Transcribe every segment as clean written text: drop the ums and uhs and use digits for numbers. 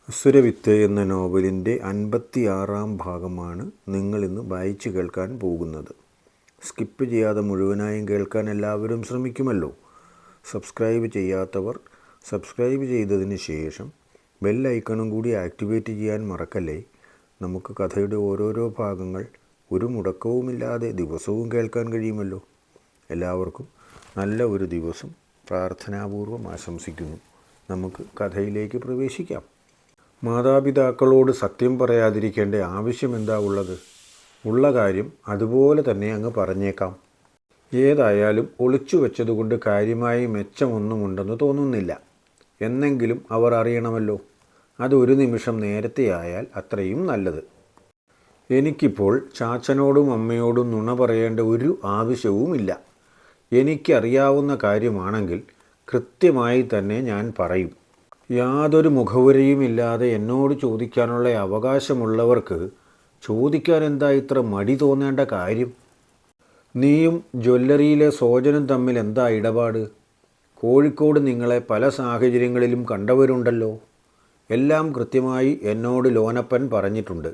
അസുരവിത്ത് എന്ന നോവലിൻ്റെ 56-ാം ഭാഗമാണ് നിങ്ങളിന്ന് വായിച്ചു കേൾക്കാൻ പോകുന്നത്. സ്കിപ്പ് ചെയ്യാതെ മുഴുവനായും കേൾക്കാൻ എല്ലാവരും ശ്രമിക്കുമല്ലോ. സബ്സ്ക്രൈബ് ചെയ്യാത്തവർ സബ്സ്ക്രൈബ് ചെയ്തതിന് ശേഷം ബെൽ ഐക്കണും കൂടി ആക്ടിവേറ്റ് ചെയ്യാൻ മറക്കല്ലേ. നമുക്ക് കഥയുടെ ഓരോരോ ഭാഗങ്ങൾ ഒരു മുടക്കവുമില്ലാതെ ദിവസവും കേൾക്കാൻ കഴിയുമല്ലോ. എല്ലാവർക്കും നല്ല ഒരു ദിവസം പ്രാർത്ഥനാപൂർവം ആശംസിക്കുന്നു. നമുക്ക് കഥയിലേക്ക് പ്രവേശിക്കാം. മാതാപിതാക്കളോട് സത്യം പറയാതിരിക്കേണ്ട ആവശ്യം എന്താ ഉള്ളത്? ഉള്ള കാര്യം അതുപോലെ തന്നെ അങ്ങ് പറഞ്ഞേക്കാം. ഏതായാലും ഒളിച്ചു വെച്ചതുകൊണ്ട് കാര്യമായി മെച്ചമൊന്നുമുണ്ടെന്ന് തോന്നുന്നില്ല. എന്നെങ്കിലും അവർ അറിയണമല്ലോ. അതൊരു നിമിഷം നേരത്തെ ആയാൽ അത്രയും നല്ലത്. എനിക്കിപ്പോൾ ചാച്ചനോടും അമ്മയോടും നുണ പറയേണ്ട ഒരു ആവശ്യവുമില്ല. എനിക്കറിയാവുന്ന കാര്യമാണെങ്കിൽ കൃത്യമായി തന്നെ ഞാൻ പറയും. യാതൊരു മുഖവുരയുമില്ലാതെ എന്നോട് ചോദിക്കാനുള്ള അവകാശമുള്ളവർക്ക് ചോദിക്കാൻ എന്താ ഇത്ര മടി തോന്നേണ്ട കാര്യം? നീയും ജ്വല്ലറിയിലെ സോജനും തമ്മിൽ എന്താ ഇടപാട്? കോഴിക്കോട് നിങ്ങളെ പല സാഹചര്യങ്ങളിലും കണ്ടവരുണ്ടല്ലോ. എല്ലാം കൃത്യമായി എന്നോട് ലോനപ്പൻ പറഞ്ഞിട്ടുണ്ട്.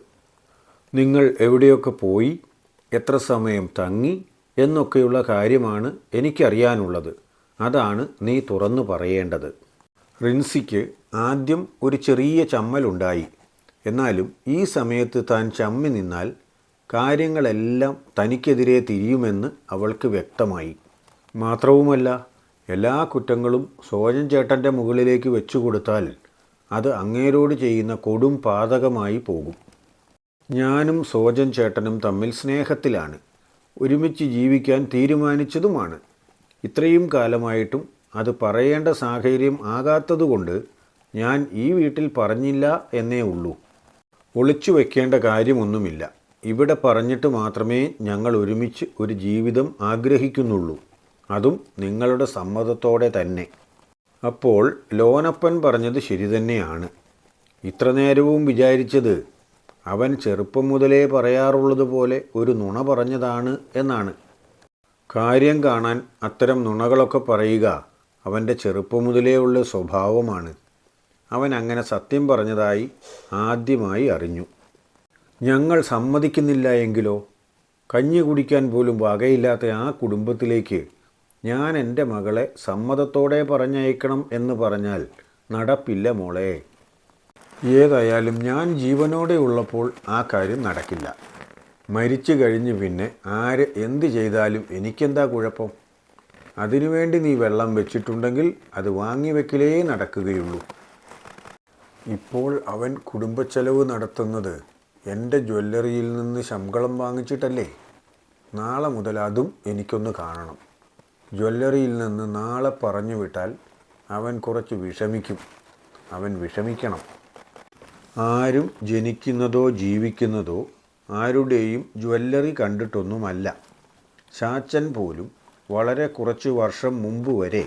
നിങ്ങൾ എവിടെയൊക്കെ പോയി, എത്ര സമയം തങ്ങി എന്നൊക്കെയുള്ള കാര്യമാണ് എനിക്കറിയാനുള്ളത്. അതാണ് നീ തുറന്നു പറയേണ്ടത്. റിൻസിക്ക് ആദ്യം ഒരു ചെറിയ ചമ്മലുണ്ടായി. എന്നാലും ഈ സമയത്ത് താൻ ചമ്മി നിന്നാൽ കാര്യങ്ങളെല്ലാം തനിക്കെതിരെ തിരിയുമെന്ന് അവൾക്ക് വ്യക്തമായി. മാത്രവുമല്ല, എല്ലാ കുറ്റങ്ങളും സോജൻ ചേട്ടൻ്റെ മുകളിലേക്ക് വെച്ചു കൊടുത്താൽ അത് അങ്ങേരോട് ചെയ്യുന്ന കൊടും പാതകമായി പോകും. ഞാനും സോജൻ ചേട്ടനും തമ്മിൽ സ്നേഹത്തിലാണ്, ഒരുമിച്ച് ജീവിക്കാൻ തീരുമാനിച്ചതുമാണ്. ഇത്രയും കാലമായിട്ടും അത് പറയേണ്ട സാഹചര്യം ആകാത്തതുകൊണ്ട് ഞാൻ ഈ വീട്ടിൽ പറഞ്ഞില്ല എന്നേ ഉള്ളൂ. ഒളിച്ചു വയ്ക്കേണ്ട കാര്യമൊന്നുമില്ല. ഇവിടെ പറഞ്ഞിട്ട് മാത്രമേ ഞങ്ങൾ ഒരുമിച്ച് ഒരു ജീവിതം ആഗ്രഹിക്കുന്നുള്ളൂ. അതും നിങ്ങളുടെ സമ്മതത്തോടെ തന്നെ. അപ്പോൾ ലോനപ്പൻ പറഞ്ഞത് ശരി തന്നെയാണ്. ഇത്ര നേരവും വിചാരിച്ചത് അവൻ ചെറുപ്പം മുതലേ പറയാറുള്ളത് പോലെ ഒരു നുണ പറഞ്ഞതാണ് എന്നാണ്. കാര്യം കാണാൻ അത്തരം നുണകളൊക്കെ പറയുക അവൻ്റെ ചെറുപ്പം മുതലേ ഉള്ള സ്വഭാവമാണ്. അവൻ അങ്ങനെ സത്യം പറഞ്ഞതായി ആദ്യമായി അറിഞ്ഞു. ഞങ്ങൾ സമ്മതിക്കുന്നില്ല എങ്കിലോ? കഞ്ഞി കുടിക്കാൻ പോലും വകയില്ലാത്ത ആ കുടുംബത്തിലേക്ക് ഞാൻ എൻ്റെ മകളെ സമ്മതത്തോടെ പറഞ്ഞയക്കണം എന്ന് പറഞ്ഞാൽ നടപ്പില്ല മോളെ. ഏതായാലും ഞാൻ ജീവനോടെ ഉള്ളപ്പോൾ ആ കാര്യം നടക്കില്ല. മരിച്ചു കഴിഞ്ഞ് പിന്നെ ആര് എന്ത് ചെയ്താലും എനിക്കെന്താ കുഴപ്പം? അതിനുവേണ്ടി നീ വെള്ളം വെച്ചിട്ടുണ്ടെങ്കിൽ അത് വാങ്ങിവെക്കലേ നടക്കുകയുള്ളൂ. ഇപ്പോൾ അവൻ കുടുംബച്ചെലവ് നടത്തുന്നത് എൻ്റെ ജ്വല്ലറിയിൽ നിന്ന് ശമ്പളം വാങ്ങിച്ചിട്ടല്ലേ? നാളെ മുതൽ അതും എനിക്കൊന്ന് കാണണം. ജ്വല്ലറിയിൽ നിന്ന് നാളെ പറഞ്ഞു വിട്ടാൽ അവൻ കുറച്ച് വിഷമിക്കും. അവൻ വിഷമിക്കണം. ആരും ജനിക്കുന്നതോ ജീവിക്കുന്നതോ ആരുടെയും ജ്വല്ലറി കണ്ടിട്ടൊന്നുമല്ല. ചാച്ചൻ പോലും വളരെ കുറച്ച് വർഷം മുമ്പ് വരെ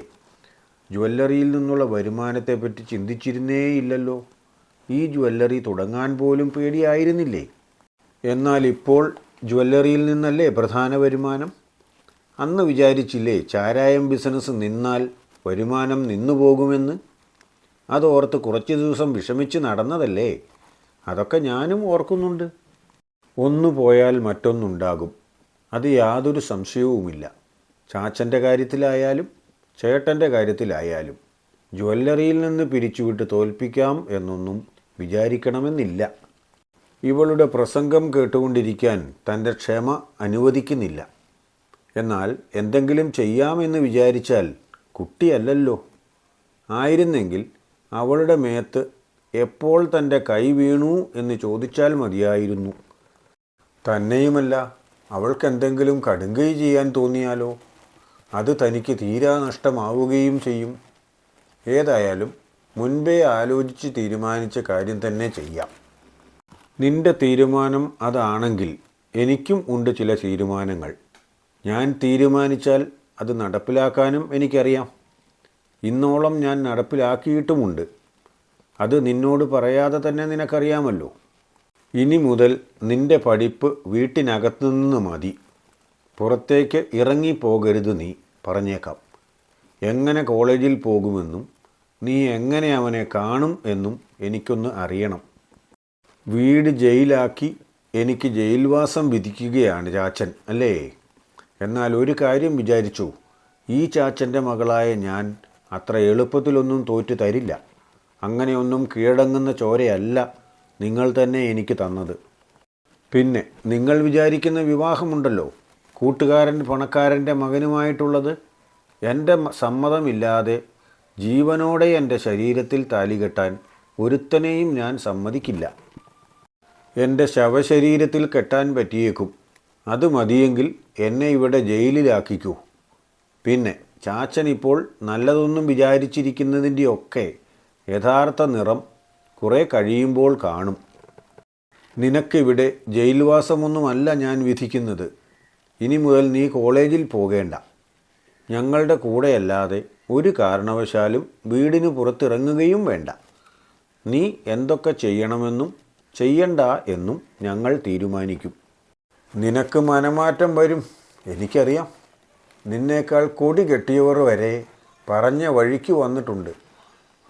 ജ്വല്ലറിയിൽ നിന്നുള്ള വരുമാനത്തെപ്പറ്റി ചിന്തിച്ചിരുന്നേയില്ലല്ലോ. ഈ ജ്വല്ലറി തുടങ്ങാൻ പോലും പേടിയായിരുന്നില്ലേ? എന്നാൽ ഇപ്പോൾ ജ്വല്ലറിയിൽ നിന്നല്ലേ പ്രധാന വരുമാനം. അന്ന് വിചാരിച്ചില്ലേ ചാരായം ബിസിനസ് നിന്നാൽ വരുമാനം നിന്നുപോകുമെന്ന്? അതോർത്ത് കുറച്ച് ദിവസം വിഷമിച്ച് നടന്നതല്ലേ. അതൊക്കെ ഞാനും ഓർക്കുന്നുണ്ട്. ഒന്നു പോയാൽ മറ്റൊന്നുണ്ടാകും, അത് യാതൊരു സംശയവുമില്ല. ചാച്ചൻ്റെ കാര്യത്തിലായാലും ചേട്ടൻ്റെ കാര്യത്തിലായാലും ജ്വല്ലറിയിൽ നിന്ന് പിരിച്ചുവിട്ട് തോൽപ്പിക്കാം എന്നൊന്നും വിചാരിക്കണമെന്നില്ല. ഇവളുടെ പ്രസംഗം കേട്ടുകൊണ്ടിരിക്കാൻ തൻ്റെ ക്ഷമ അനുവദിക്കുന്നില്ല. എന്നാൽ എന്തെങ്കിലും ചെയ്യാമെന്ന് വിചാരിച്ചാൽ കുട്ടിയല്ലല്ലോ. ആയിരുന്നെങ്കിൽ അവളുടെ മേത്ത് എപ്പോൾ തൻ്റെ കൈ വീണു എന്ന് ചോദിച്ചാൽ മതിയായിരുന്നു. തന്നെയുമല്ല, അവൾക്കെന്തെങ്കിലും കടുങ്കൈ ചെയ്യാൻ തോന്നിയാലോ? അത് തനിക്ക് തീരാ നഷ്ടമാവുകയും ചെയ്യും. ഏതായാലും മുൻപേ ആലോചിച്ച് തീരുമാനിച്ച കാര്യം തന്നെ ചെയ്യാം. നിന്റെ തീരുമാനം അതാണെങ്കിൽ എനിക്കും ഉണ്ട് ചില തീരുമാനങ്ങൾ. ഞാൻ തീരുമാനിച്ചാൽ അത് നടപ്പിലാക്കാനും എനിക്കറിയാം. ഇന്നോളം ഞാൻ നടപ്പിലാക്കിയിട്ടുമുണ്ട്. അത് നിന്നോട് പറയാതെ തന്നെ നിനക്കറിയാമല്ലോ. ഇനി മുതൽ നിന്റെ പഠിപ്പ് വീട്ടിനകത്തു നിന്ന് മതി. പുറത്തേക്ക് ഇറങ്ങിപ്പോകരുത് നീ, പറഞ്ഞേക്കാം. എങ്ങനെ കോളേജിൽ പോകുമെന്നും നീ എങ്ങനെ അവനെ കാണും എന്നും എനിക്കൊന്ന് അറിയണം. വീട് ജയിലാക്കി എനിക്ക് ജയിൽവാസം വിധിക്കുകയാണ് ചാച്ചൻ അല്ലേ? എന്നാൽ ഒരു കാര്യം വിചാരിച്ചു, ഈ ചാച്ചൻ്റെ മകളായ ഞാൻ അത്ര എളുപ്പത്തിലൊന്നും തോറ്റു തരില്ല. അങ്ങനെയൊന്നും കീഴടങ്ങുന്ന ചോരയല്ല നിങ്ങൾ തന്നെ എനിക്ക് തന്നത്. പിന്നെ നിങ്ങൾ വിചാരിക്കുന്ന വിവാഹമുണ്ടല്ലോ, കൂട്ടുകാരൻ പണക്കാരൻ്റെ മകനുമായിട്ടുള്ളത്, എൻ്റെ സമ്മതമില്ലാതെ ജീവനോടെ എൻ്റെ ശരീരത്തിൽ താലി കെട്ടാൻ ഒരുത്തനെയും ഞാൻ സമ്മതിക്കില്ല. എൻ്റെ ശവശരീരത്തിൽ കെട്ടാൻ പറ്റിയേക്കും. അത് മതിയെങ്കിൽ എന്നെ ഇവിടെ ജയിലിലാക്കിക്കൂ. പിന്നെ ചാച്ചൻ ഇപ്പോൾ നല്ലതൊന്നും വിചാരിച്ചിരിക്കുന്നതിൻ്റെയൊക്കെ യഥാർത്ഥ നിറം കുറേ കഴിയുമ്പോൾ കാണും. നിനക്കിവിടെ ജയിൽവാസമൊന്നുമല്ല ഞാൻ വിധിക്കുന്നത്. ഇനി മുതൽ നീ കോളേജിൽ പോകേണ്ട. ഞങ്ങളുടെ കൂടെയല്ലാതെ ഒരു കാരണവശാലും വീടിന് പുറത്തിറങ്ങുകയും വേണ്ട. നീ എന്തൊക്കെ ചെയ്യണമെന്നും ചെയ്യണ്ട എന്നും ഞങ്ങൾ തീരുമാനിക്കും. നിനക്ക് മനമാറ്റം വരും, എനിക്കറിയാം. നിന്നേക്കാൾ കൊടി കെട്ടിയവർ വരെ പറഞ്ഞ വഴിക്ക് വന്നിട്ടുണ്ട്.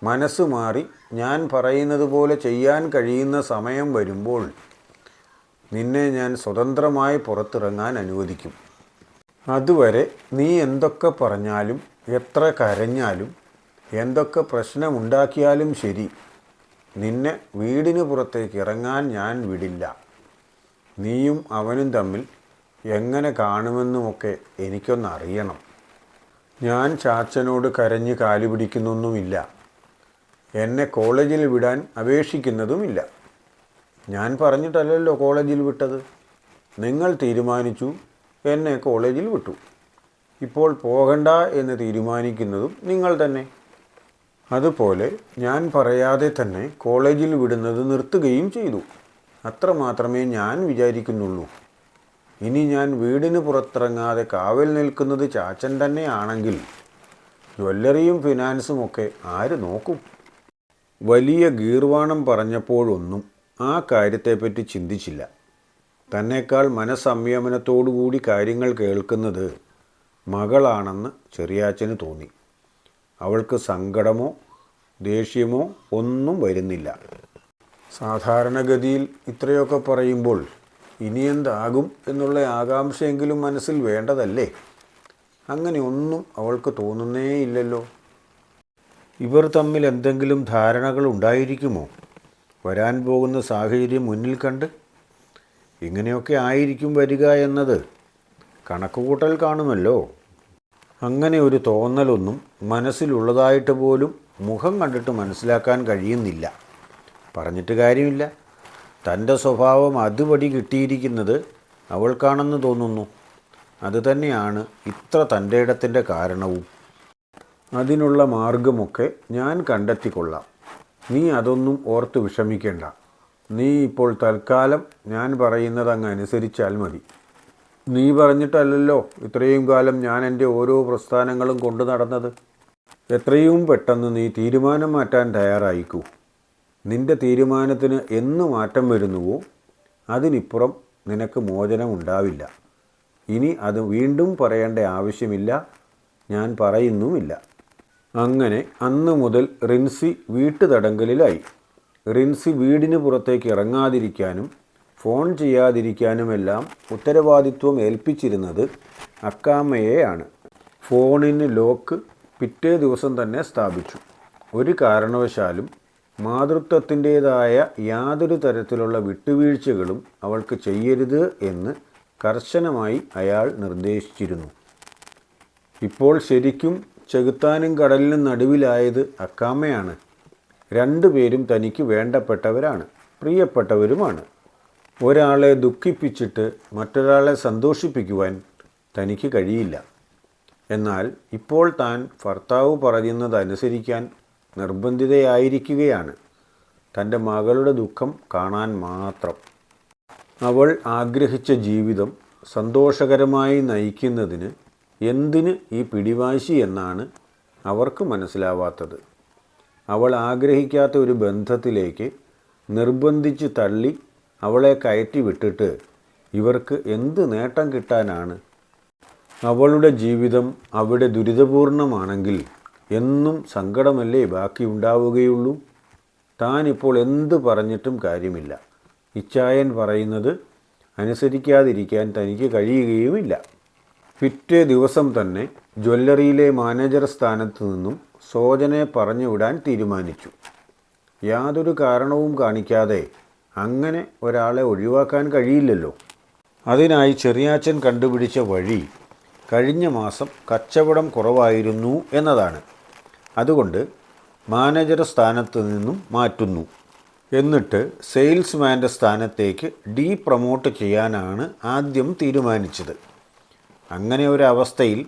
മനസ്സ് മാറി ഞാൻ പറയുന്നത് പോലെ ചെയ്യാൻ കഴിയുന്ന സമയം വരുമ്പോൾ നിന്നെ ഞാൻ സ്വതന്ത്രമായി പുറത്തിറങ്ങാൻ അനുവദിക്കും. അതുവരെ നീ എന്തൊക്കെ പറഞ്ഞാലും എത്ര കരഞ്ഞാലും എന്തൊക്കെ പ്രശ്നമുണ്ടാക്കിയാലും ശരി, നിന്നെ വീടിന് പുറത്തേക്ക് ഇറങ്ങാൻ ഞാൻ വിടില്ല. നീയും അവനും തമ്മിൽ എങ്ങനെ കാണുമെന്നുമൊക്കെ എനിക്കൊന്നറിയണം. ഞാൻ ചാച്ചനോട് കരഞ്ഞ് കാലു പിടിക്കുന്നൊന്നുമില്ല. എന്നെ കോളേജിൽ വിടാൻ അപേക്ഷിക്കുന്നതുമില്ല. ഞാൻ പറഞ്ഞിട്ടല്ലല്ലോ കോളേജിൽ വിട്ടത്. നിങ്ങൾ തീരുമാനിച്ചു, എന്നെ കോളേജിൽ വിട്ടു. ഇപ്പോൾ പോകണ്ട എന്ന് തീരുമാനിക്കുന്നതും നിങ്ങൾ തന്നെ. അതുപോലെ ഞാൻ പറയാതെ തന്നെ കോളേജിൽ വിടുന്നത് നിർത്തുകയും ചെയ്തു. അത്ര മാത്രമേ ഞാൻ വിചാരിക്കുന്നുള്ളൂ. ഇനി ഞാൻ വീടിന് പുറത്തിറങ്ങാതെ കാവൽ നിൽക്കുന്നത് ചാച്ചൻ തന്നെയാണെങ്കിൽ ജ്വല്ലറിയും ഫിനാൻസും ഒക്കെ ആര് നോക്കും? വലിയ ഗീർവാണം പറഞ്ഞപ്പോഴൊന്നും ആ കാര്യത്തെപ്പറ്റി ചിന്തിച്ചില്ല. തന്നേക്കാൾ മനസ്സംയമനത്തോടുകൂടി കാര്യങ്ങൾ കേൾക്കുന്നത് മകളാണെന്ന് ചെറിയാച്ചന് തോന്നി. അവൾക്ക് സങ്കടമോ ദേഷ്യമോ ഒന്നും വരുന്നില്ല. സാധാരണഗതിയിൽ ഇത്രയൊക്കെ പറയുമ്പോൾ ഇനിയെന്താകും എന്നുള്ള ആകാംക്ഷയെങ്കിലും മനസ്സിൽ വേണ്ടതല്ലേ? അങ്ങനെ ഒന്നും അവൾക്ക് തോന്നുന്നേയില്ലല്ലോ. ഇവർ തമ്മിൽ എന്തെങ്കിലും ധാരണകൾ ഉണ്ടായിരിക്കുമോ? വരാൻ പോകുന്ന സാഹചര്യം മുന്നിൽ കണ്ട് ഇങ്ങനെയൊക്കെ ആയിരിക്കും വരിക എന്നത് കണക്കുകൂട്ടൽ കാണുമല്ലോ. അങ്ങനെ ഒരു തോന്നലൊന്നും മനസ്സിലുള്ളതായിട്ട് പോലും മുഖം കണ്ടിട്ട് മനസ്സിലാക്കാൻ കഴിയുന്നില്ല. പറഞ്ഞിട്ട് കാര്യമില്ല. തൻ്റെ സ്വഭാവം അതുപടി കിട്ടിയിരിക്കുന്നത് അവൾക്കാണെന്ന് തോന്നുന്നു. അതുതന്നെയാണ് ഇത്ര തൻ്റെ ഇടത്തിൻ്റെ കാരണവും. അതിനുള്ള മാർഗമൊക്കെ ഞാൻ കണ്ടെത്തിക്കൊള്ളാം. നീ അതൊന്നും ഓർത്ത് വിഷമിക്കേണ്ട. നീ ഇപ്പോൾ തൽക്കാലം ഞാൻ പറയുന്നത് അങ്ങ് അനുസരിച്ചാൽ മതി. നീ പറഞ്ഞിട്ടല്ലല്ലോ ഇത്രയും കാലം ഞാൻ എൻ്റെ ഓരോ പ്രസ്ഥാനങ്ങളും കൊണ്ടു നടന്നത്. എത്രയും പെട്ടെന്ന് നീ തീരുമാനം മാറ്റാൻ തയ്യാറായിക്കൂ. നിൻ്റെ തീരുമാനത്തിന് എന്ന് മാറ്റം വരുന്നുവോ അതിനിപ്പുറം നിനക്ക് മോചനം ഉണ്ടാവില്ല. ഇനി അത് വീണ്ടും പറയേണ്ട ആവശ്യമില്ല, ഞാൻ പറയുന്നുമില്ല. അങ്ങനെ അന്ന് മുതൽ റിൻസി വീട്ടുതടങ്കലിലായി. റിൻസി വീടിന് പുറത്തേക്ക് ഇറങ്ങാതിരിക്കാനും ഫോൺ ചെയ്യാതിരിക്കാനുമെല്ലാം ഉത്തരവാദിത്വം ഏൽപ്പിച്ചിരുന്നത് അക്കാമ്മയെയാണ്. ഫോണിന് ലോക്ക് പിറ്റേ ദിവസം തന്നെ സ്ഥാപിച്ചു. ഒരു കാരണവശാലും മാതൃത്വത്തിൻ്റേതായ യാതൊരു തരത്തിലുള്ള വിട്ടുവീഴ്ചകളും അവൾക്ക് ചെയ്യരുത് എന്ന് കർശനമായി അയാൾ നിർദ്ദേശിച്ചിരുന്നു. ഇപ്പോൾ ശരിക്കും ചെകുത്താനും കടലിനും നടുവിലായത് അക്കാമ്മയാണ്. രണ്ടുപേരും തനിക്ക് വേണ്ടപ്പെട്ടവരാണ്, പ്രിയപ്പെട്ടവരുമാണ്. ഒരാളെ ദുഃഖിപ്പിച്ചിട്ട് മറ്റൊരാളെ സന്തോഷിപ്പിക്കുവാൻ തനിക്ക് കഴിയില്ല. എന്നാൽ ഇപ്പോൾ താൻ ഭർത്താവ് പറയുന്നതനുസരിക്കാൻ നിർബന്ധിതയായിരിക്കുകയാണ്. തൻ്റെ മകളുടെ ദുഃഖം കാണാൻ മാത്രം. അവൾ ആഗ്രഹിച്ച ജീവിതം സന്തോഷകരമായി നയിക്കുന്നതിന് എന്തിന് ഈ പിടിവാശി എന്നാണ് അവർക്ക് മനസ്സിലാവാത്തത്. അവൾ ആഗ്രഹിക്കാത്ത ഒരു ബന്ധത്തിലേക്ക് നിർബന്ധിച്ച് തള്ളി അവളെ കയറ്റി വിട്ടിട്ട് ഇവർക്ക് എന്ത് നേട്ടം കിട്ടാനാണ്? അവളുടെ ജീവിതം അവിടെ ദുരിതപൂർണമാണെങ്കിൽ എന്നും സങ്കടമല്ലേ ബാക്കിയുണ്ടാവുകയുള്ളൂ. താനിപ്പോൾ എന്ത് പറഞ്ഞിട്ടും കാര്യമില്ല. ഇച്ചായൻ പറയുന്നത് അനുസരിക്കാതിരിക്കാൻ തനിക്ക് കഴിയുകയുമില്ല. പിറ്റേ ദിവസം തന്നെ ജ്വല്ലറിയിലെ മാനേജർ സ്ഥാനത്ത് നിന്നും സോജനെ പറഞ്ഞു വിടാൻ തീരുമാനിച്ചു. യാതൊരു കാരണവും കാണിക്കാതെ അങ്ങനെ ഒരാളെ ഒഴിവാക്കാൻ കഴിയില്ലല്ലോ. അതിനായി ചെറിയാച്ചൻ കണ്ടുപിടിച്ച വഴി കഴിഞ്ഞ മാസം കച്ചവടം കുറവായിരുന്നു എന്നതാണ്. അതുകൊണ്ട് മാനേജർ സ്ഥാനത്ത് നിന്നും മാറ്റുന്നു. എന്നിട്ട് സെയിൽസ്മാൻ്റെ സ്ഥാനത്തേക്ക് പ്രൊമോട്ട് ചെയ്യാനാണ് ആദ്യം തീരുമാനിച്ചത്. അങ്ങനെ ഒരവസ്ഥയിൽ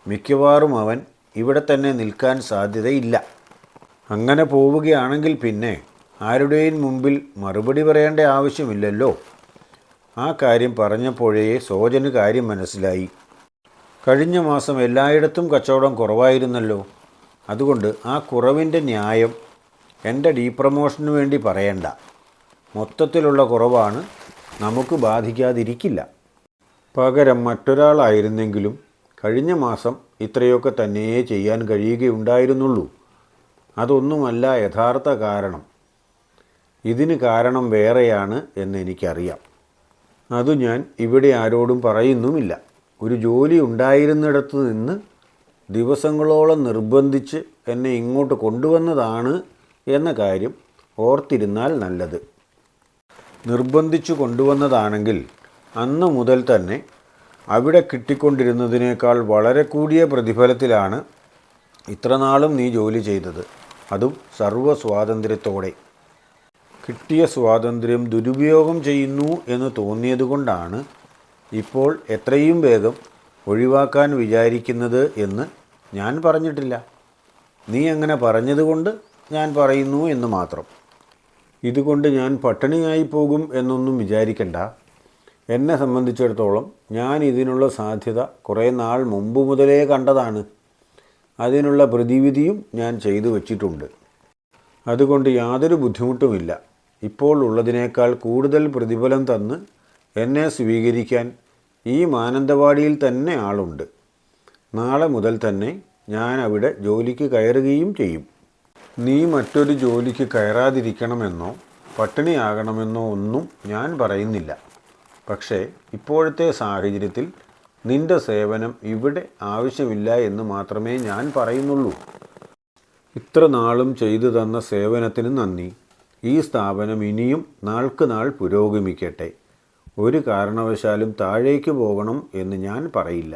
മിക്കവാറും അവൻ ഇവിടെ തന്നെ നിൽക്കാൻ സാധ്യതയില്ല. അങ്ങനെ പോവുകയാണെങ്കിൽ പിന്നെ ആരുടെയും മുമ്പിൽ മറുപടി പറയേണ്ട ആവശ്യമില്ലല്ലോ. ആ കാര്യം പറഞ്ഞപ്പോഴേ സോജന് കാര്യം മനസ്സിലായി. കഴിഞ്ഞ മാസം എല്ലായിടത്തും കച്ചവടം കുറവായിരുന്നല്ലോ. അതുകൊണ്ട് ആ കുറവിൻ്റെ ന്യായം എൻ്റെ പ്രൊമോഷന് വേണ്ടി പറയണ്ട. മൊത്തത്തിലുള്ള കുറവാണ്, നമുക്ക് ബാധിക്കാതിരിക്കില്ല. പകരം മറ്റൊരാളായിരുന്നെങ്കിലും കഴിഞ്ഞ മാസം ഇത്രയൊക്കെ തന്നെയേ ചെയ്യാൻ കഴിയുകയുണ്ടായിരുന്നുള്ളൂ. അതൊന്നുമല്ല യഥാർത്ഥ കാരണം. ഇതിന് കാരണം വേറെയാണ് എന്നെനിക്കറിയാം. അത് ഞാൻ ഇവിടെ ആരോടും പറയുന്നുമില്ല. ഒരു ജോലി ഉണ്ടായിരുന്നിടത്ത് നിന്ന് ദിവസങ്ങളോളം നിർബന്ധിച്ച് എന്നെ ഇങ്ങോട്ട് കൊണ്ടുവന്നതാണ് എന്ന കാര്യം ഓർത്തിരുന്നാൽ നല്ലത്. നിർബന്ധിച്ചു കൊണ്ടുവന്നതാണെങ്കിൽ അന്ന് മുതൽ തന്നെ അവിടെ കിട്ടിക്കൊണ്ടിരുന്നതിനേക്കാൾ വളരെ കൂടിയ പ്രതിഫലത്തിലാണ് ഇത്രനാളും നീ ജോലി ചെയ്തത്. അതും സർവ്വ സ്വാതന്ത്ര്യത്തോടെ. കിട്ടിയ സ്വാതന്ത്ര്യം ദുരുപയോഗം ചെയ്യുന്നു എന്ന് തോന്നിയതുകൊണ്ടാണ് ഇപ്പോൾ എത്രയും വേഗം ഒഴിവാക്കാൻ വിചാരിക്കുന്നത് എന്ന് ഞാൻ പറഞ്ഞിട്ടില്ല. നീ അങ്ങനെ പറഞ്ഞതുകൊണ്ട് ഞാൻ പറയുന്നു എന്ന് മാത്രം. ഇതുകൊണ്ട് ഞാൻ പട്ടിണിയായി പോകും എന്നൊന്നും വിചാരിക്കണ്ട. എന്നെ സംബന്ധിച്ചിടത്തോളം ഞാൻ ഇതിനുള്ള സാധ്യത കുറേ നാൾ മുമ്പ് മുതലേ കണ്ടതാണ്. അതിനുള്ള പ്രതിവിധിയും ഞാൻ ചെയ്തു വച്ചിട്ടുണ്ട്. അതുകൊണ്ട് യാതൊരു ബുദ്ധിമുട്ടുമില്ല. ഇപ്പോൾ ഉള്ളതിനേക്കാൾ കൂടുതൽ പ്രതിഫലം തന്ന് എന്നെ സ്വീകരിക്കാൻ ഈ മാനന്തവാടിയിൽ തന്നെ ആളുണ്ട്. നാളെ മുതൽ തന്നെ ഞാൻ അവിടെ ജോലിക്ക് കയറുകയും ചെയ്യും. നീ മറ്റൊരു ജോലിക്ക് കയറാതിരിക്കണമെന്നോ പട്ടിണിയാകണമെന്നോ ഒന്നും ഞാൻ പറയുന്നില്ല. പക്ഷേ ഇപ്പോഴത്തെ സാഹചര്യത്തിൽ നിന്റെ സേവനം ഇവിടെ ആവശ്യമില്ല എന്ന് മാത്രമേ ഞാൻ പറയുന്നുള്ളൂ. ഇത്ര നാളും ചെയ്തു തന്ന സേവനത്തിന് നന്ദി. ഈ സ്ഥാപനം ഇനിയും നാൾക്ക് നാൾ പുരോഗമിക്കട്ടെ. ഒരു കാരണവശാലും താഴേക്ക് പോകണം എന്ന് ഞാൻ പറയില്ല.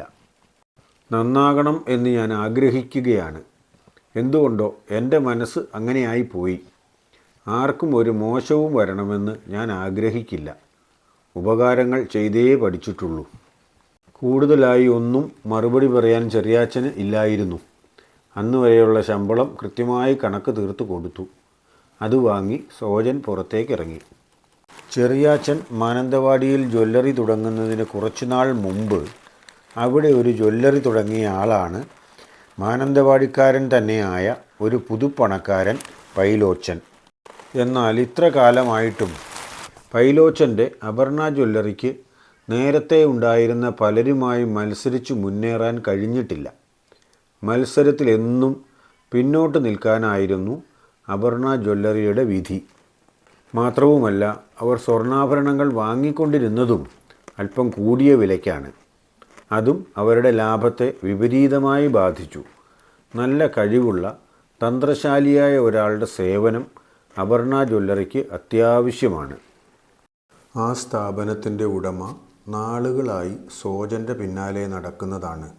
നന്നാകണം എന്ന് ഞാൻ ആഗ്രഹിക്കുകയാണ്. എന്തുകൊണ്ടോ എൻ്റെ മനസ്സ് അങ്ങനെയായിപ്പോയി. ആർക്കും ഒരു മോശവും വരണമെന്ന് ഞാൻ ആഗ്രഹിക്കില്ല. ഉപകാരങ്ങൾ ചെയ്തേ പഠിച്ചിട്ടുള്ളൂ. കൂടുതലായി ഒന്നും മറുപടി പറയാൻ ചെറിയാച്ചന് ഇല്ലായിരുന്നു. അന്ന് വരെയുള്ള ശമ്പളം കൃത്യമായി കണക്ക് തീർത്ത് കൊടുത്തു. അത് വാങ്ങി സോജൻ പുറത്തേക്കിറങ്ങി. ചെറിയാച്ചൻ മാനന്തവാടിയിൽ ജ്വല്ലറി തുടങ്ങുന്നതിന് കുറച്ചുനാൾ മുമ്പ് അവിടെ ഒരു ജ്വല്ലറി തുടങ്ങിയ ആളാണ് മാനന്തവാടിക്കാരൻ തന്നെയായ ഒരു പുതുപ്പണക്കാരൻ പൈലോച്ചൻ. എന്നാൽ ഇത്ര കാലമായിട്ടും പൈലോച്ചൻ്റെ അപർണ ജ്വല്ലറിക്ക് നേരത്തെ ഉണ്ടായിരുന്ന പലരുമായി മത്സരിച്ച് മുന്നേറാൻ കഴിഞ്ഞിട്ടില്ല. മത്സരത്തിലെന്നും പിന്നോട്ട് നിൽക്കാനായിരുന്നു അപർണ ജ്വല്ലറിയുടെ വിധി. മാത്രവുമല്ല, അവർ സ്വർണ്ണാഭരണങ്ങൾ വാങ്ങിക്കൊണ്ടിരുന്നതും അല്പം കൂടിയ വിലയ്ക്കാണ്. അതും അവരുടെ ലാഭത്തെ വിപരീതമായി ബാധിച്ചു. നല്ല കഴിവുള്ള തന്ത്രശാലിയായ ഒരാളുടെ സേവനം അപർണ ജ്വല്ലറിക്ക് അത്യാവശ്യമാണ്. ആ സ്ഥാപനത്തിൻ്റെ ഉടമ നാളുകളായി സോജൻ്റെ പിന്നാലെ നടക്കുന്നതാണ്.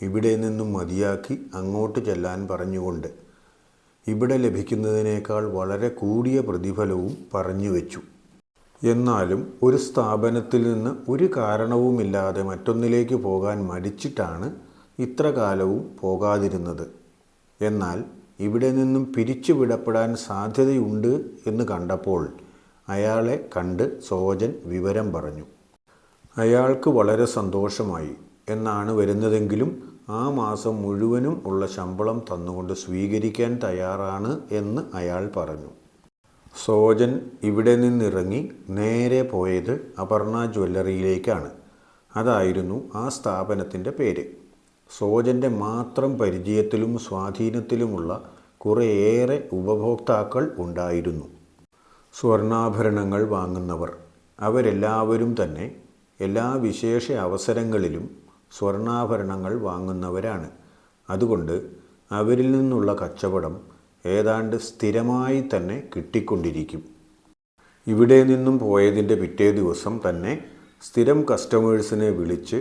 ഇവിടെ നിന്നും മതിയാക്കി അങ്ങോട്ട് ചെല്ലാൻ പറഞ്ഞുകൊണ്ട് ഇവിടെ ലഭിക്കുന്നതിനേക്കാൾ വളരെ കൂടിയ പ്രതിഫലവും പറഞ്ഞു വെച്ചു. എന്നാലും ഒരു സ്ഥാപനത്തിൽ നിന്ന് ഒരു കാരണവുമില്ലാതെ മറ്റൊന്നിലേക്ക് പോകാൻ മടിച്ചിട്ടാണ് ഇത്ര കാലവും പോകാതിരുന്നത്. എന്നാൽ ഇവിടെ നിന്നും പിരിച്ചുവിടപ്പെടാൻ സാധ്യതയുണ്ട് എന്ന് കണ്ടപ്പോൾ അയാളെ കണ്ട് സോജൻ വിവരം പറഞ്ഞു. അയാൾക്ക് വളരെ സന്തോഷമായി. എന്നാണ് വരുന്നതെങ്കിലും ആ മാസം മുഴുവനും ഉള്ള ശമ്പളം തന്നുകൊണ്ട് സ്വീകരിക്കാൻ തയ്യാറാണ് എന്ന് അയാൾ പറഞ്ഞു. സോജൻ ഇവിടെ നിന്നിറങ്ങി നേരെ പോയത് അപർണ ജ്വല്ലറിയിലേക്കാണ്. അതായിരുന്നു ആ സ്ഥാപനത്തിൻ്റെ പേര്. സോജൻ്റെ മാത്രം പരിചയത്തിലും സ്വാധീനത്തിലുമുള്ള കുറേയേറെ ഉപഭോക്താക്കൾ ഉണ്ടായിരുന്നു. സ്വർണ്ണാഭരണങ്ങൾ വാങ്ങുന്നവർ അവരെല്ലാവരും തന്നെ എല്ലാ വിശേഷ അവസരങ്ങളിലും സ്വർണ്ണാഭരണങ്ങൾ വാങ്ങുന്നവരാണ്. അതുകൊണ്ട് അവരിൽ നിന്നുള്ള കച്ചവടം ഏതാണ്ട് സ്ഥിരമായി തന്നെ കിട്ടിക്കൊണ്ടിരിക്കും. ഇവിടെ നിന്നും പോയതിൻ്റെ പിറ്റേ ദിവസം തന്നെ സ്ഥിരം കസ്റ്റമേഴ്സിനെ വിളിച്ച്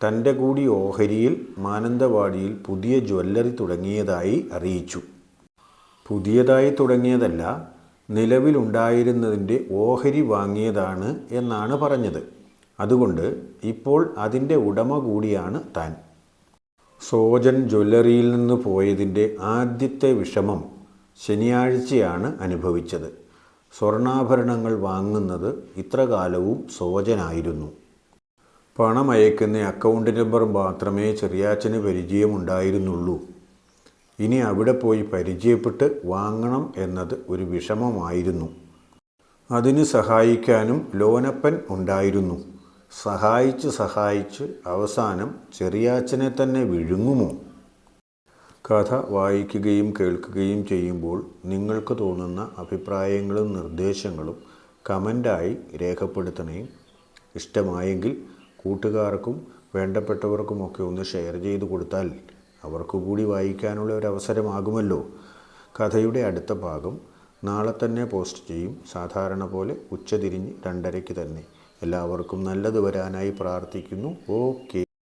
തൻ്റെ കൂടി ഓഹരിയിൽ മാനന്തവാടിയിൽ പുതിയ ജ്വല്ലറി തുടങ്ങിയതായി അറിയിച്ചു. പുതിയതായി തുടങ്ങിയതല്ല, നിലവിലുണ്ടായിരുന്നതിൻ്റെ ഓഹരി വാങ്ങിയതാണ് എന്നാണ് പറഞ്ഞത്. അതുകൊണ്ട് ഇപ്പോൾ അതിൻ്റെ ഉടമ കൂടിയാണ് താൻ. സോജൻ ജ്വല്ലറിയിൽ നിന്ന് പോയതിൻ്റെ ആദ്യത്തെ വിഷമം ശനിയാഴ്ചയാണ് അനുഭവിച്ചത്. സ്വർണ്ണാഭരണങ്ങൾ വാങ്ങുന്നത് ഇത്രകാലവും സോജനായിരുന്നു. പണമയക്കുന്ന അക്കൗണ്ട് നമ്പർ മാത്രമേ ചെറിയാച്ചന് പരിചയമുണ്ടായിരുന്നുള്ളൂ. ഇനി അവിടെ പോയി പരിചയപ്പെട്ട് വാങ്ങണം എന്നത് ഒരു വിഷമമായിരുന്നു. അതിന് സഹായിക്കാനും ലോനപ്പൻ ഉണ്ടായിരുന്നു. സഹായിച്ച് അവസാനം ചെറിയാച്ചനെ തന്നെ വിഴുങ്ങുമോ? കഥ വായിക്കുകയും കേൾക്കുകയും ചെയ്യുമ്പോൾ നിങ്ങൾക്ക് തോന്നുന്ന അഭിപ്രായങ്ങളും നിർദ്ദേശങ്ങളും കമൻ്റായി രേഖപ്പെടുത്തണേ. ഇഷ്ടമായെങ്കിൽ കൂട്ടുകാർക്കും വേണ്ടപ്പെട്ടവർക്കുമൊക്കെ ഒന്ന് ഷെയർ ചെയ്ത് കൊടുത്താൽ അവർക്ക് കൂടി വായിക്കാനുള്ള ഒരു അവസരമാകുമല്ലോ. കഥയുടെ അടുത്ത ഭാഗം നാളെ തന്നെ പോസ്റ്റ് ചെയ്യും. സാധാരണ പോലെ ഉച്ചതിരിഞ്ഞ് 2:30 തന്നെ. എല്ലാവർക്കും നല്ലത് വരാനായി പ്രാർത്ഥിക്കുന്നു. ഓക്കെ.